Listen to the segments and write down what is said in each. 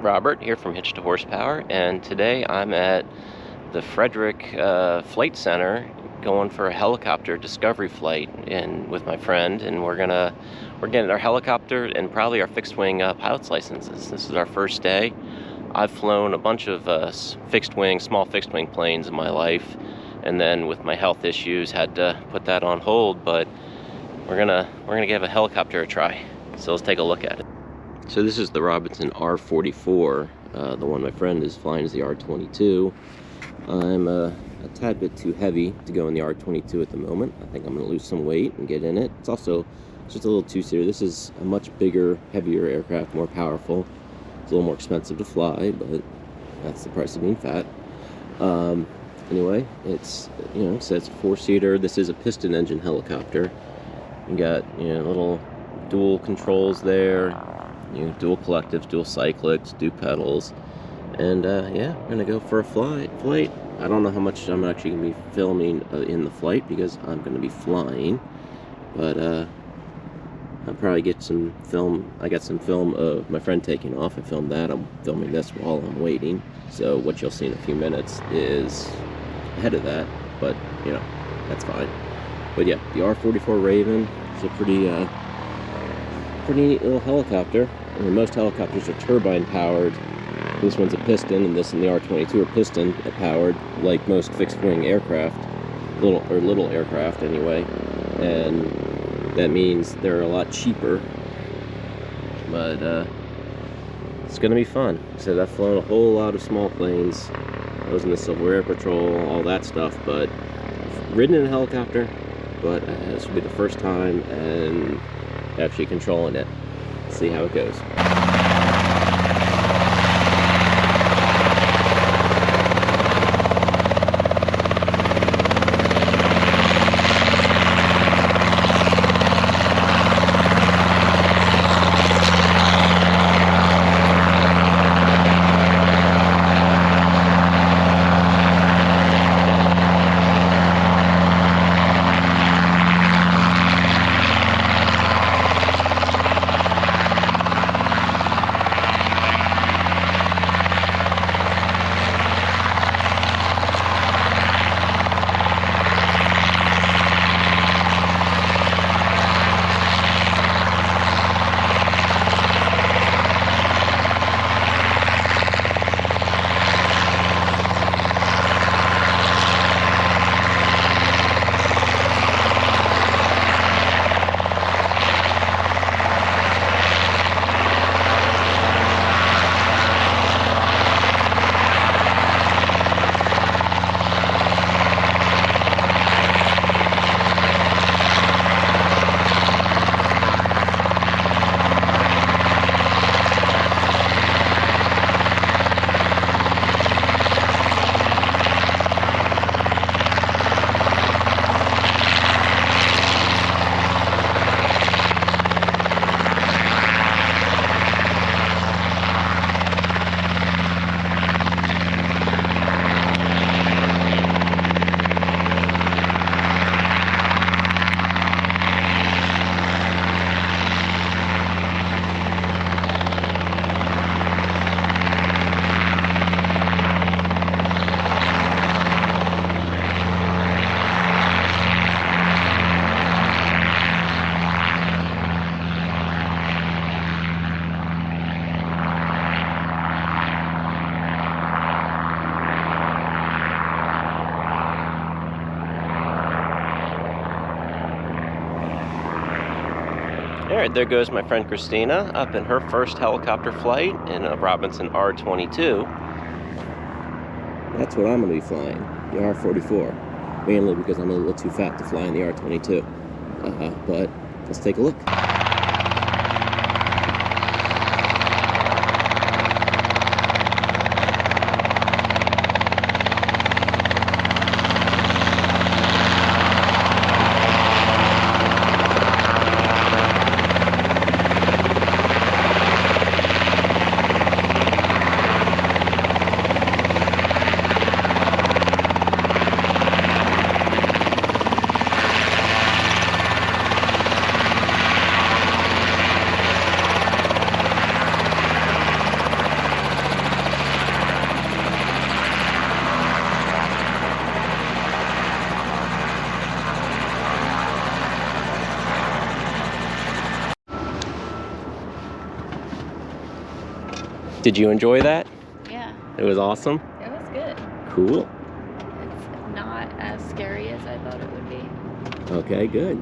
Robert here from Hitch to Horsepower, and today I'm at the Frederick Flight Center going for a helicopter discovery flight and with my friend, and we're getting our helicopter and probably our fixed-wing pilot's licenses. This is our first day. I've flown a bunch of small fixed-wing planes in my life, and then with my health issues had to put that on hold, but we're gonna give a helicopter a try. So let's take a look at it. So this is the Robinson R44. The one my friend is flying is the R22. I'm a tad bit too heavy to go in the R22 at the moment. I think I'm going to lose some weight and get in it. It's just a little two-seater. This is a much bigger, heavier aircraft, more powerful. It's a little more expensive to fly, but that's the price of being fat. Anyway, it's a four-seater. This is a piston engine helicopter. You got little dual controls there. Dual collectives, dual cyclics, dual pedals, and yeah, we're gonna go for a flight. I don't know how much I'm actually gonna be filming in the flight because I'm gonna be flying, but I'll probably get some film. I got some film of my friend taking off. I filmed that. I'm filming this while I'm waiting. So what you'll see in a few minutes is ahead of that, but that's fine. But yeah, the R44 Raven is a pretty neat little helicopter. I mean, most helicopters are turbine powered. This one's a piston, and this and the R22 are piston powered, like most fixed-wing aircraft, little aircraft anyway. And that means they're a lot cheaper. But it's gonna be fun. So I've flown a whole lot of small planes. I was in the Civil Air Patrol, all that stuff, but I've ridden in a helicopter. But this will be the first time and actually controlling it. See how it goes. Alright, there goes my friend Christina up in her first helicopter flight in a Robinson R22. That's what I'm going to be flying, the R44. Mainly because I'm a little too fat to fly in the R22. But let's take a look. Did you enjoy that? Yeah. It was awesome? It was good. Cool. It's not as scary as I thought it would be. Okay, good.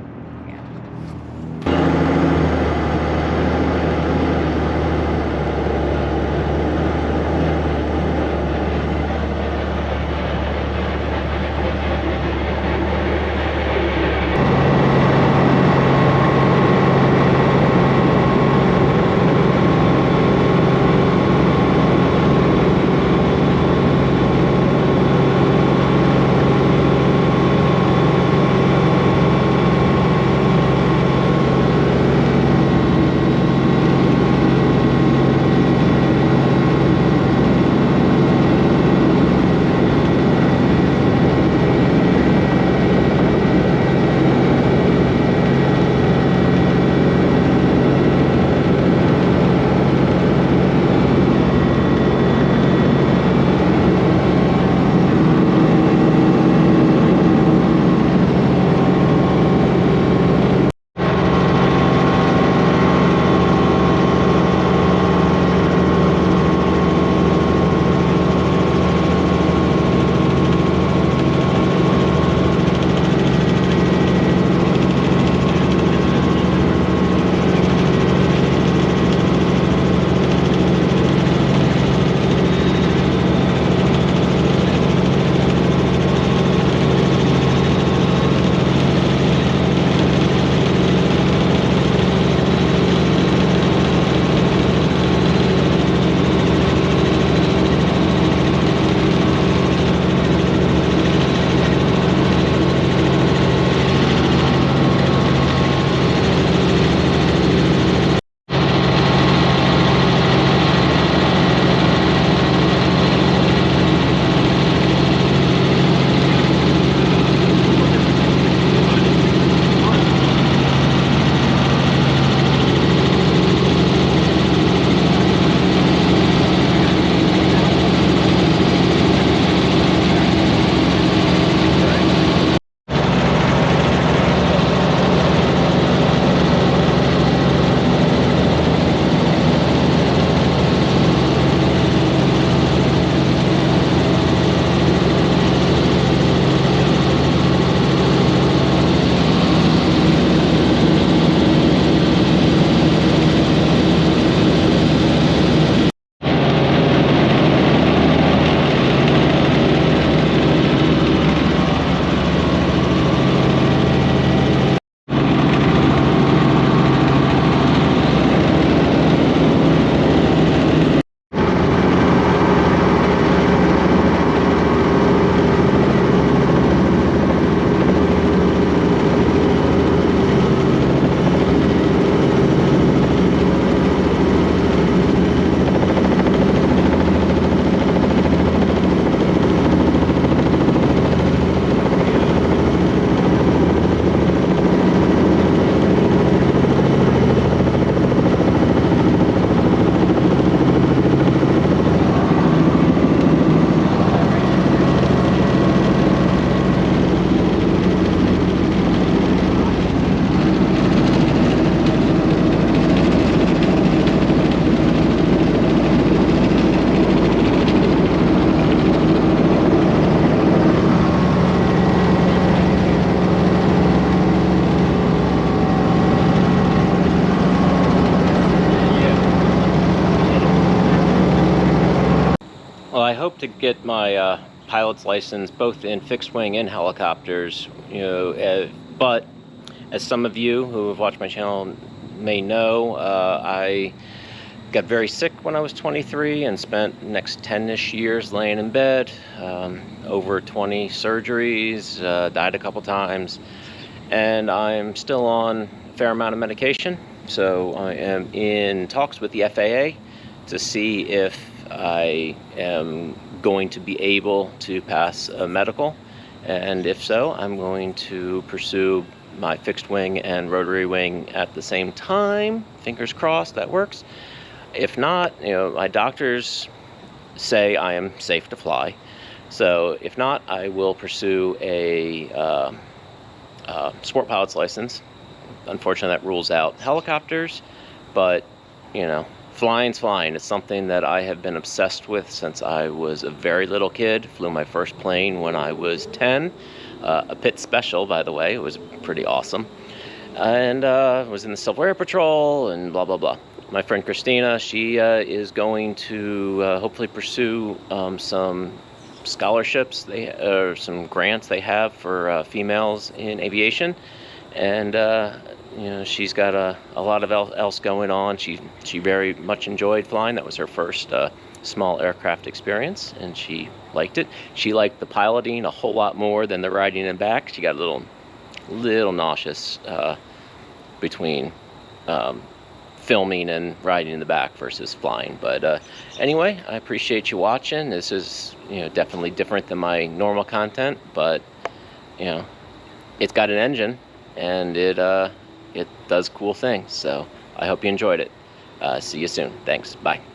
Well, I hope to get my pilot's license both in fixed wing and helicopters, but as some of you who have watched my channel may know, I got very sick when I was 23 and spent the next 10-ish years laying in bed, over 20 surgeries, died a couple times, and I'm still on a fair amount of medication. So I am in talks with the FAA to see if I am going to be able to pass a medical, and if so, I'm going to pursue my fixed wing and rotary wing at the same time. Fingers crossed that works. If not, my doctors say I am safe to fly. So if not, I will pursue a sport pilot's license. Unfortunately, that rules out helicopters, but Flying's flying. It's something that I have been obsessed with since I was a very little kid. Flew my first plane when I was 10. A Pitt Special, by the way. It was pretty awesome. And was in the Civil Air Patrol and blah, blah, blah. My friend Christina, she is going to hopefully pursue some scholarships, some grants they have for females in aviation. And she's got a lot of else going on. She very much enjoyed flying. That was her first small aircraft experience, and she liked it. She liked the piloting a whole lot more than the riding in back. She got a little nauseous between filming and riding in the back versus flying. But anyway, I appreciate you watching. This is definitely different than my normal content, but it's got an engine and it does cool things. So I hope you enjoyed it. See you soon. Thanks. Bye.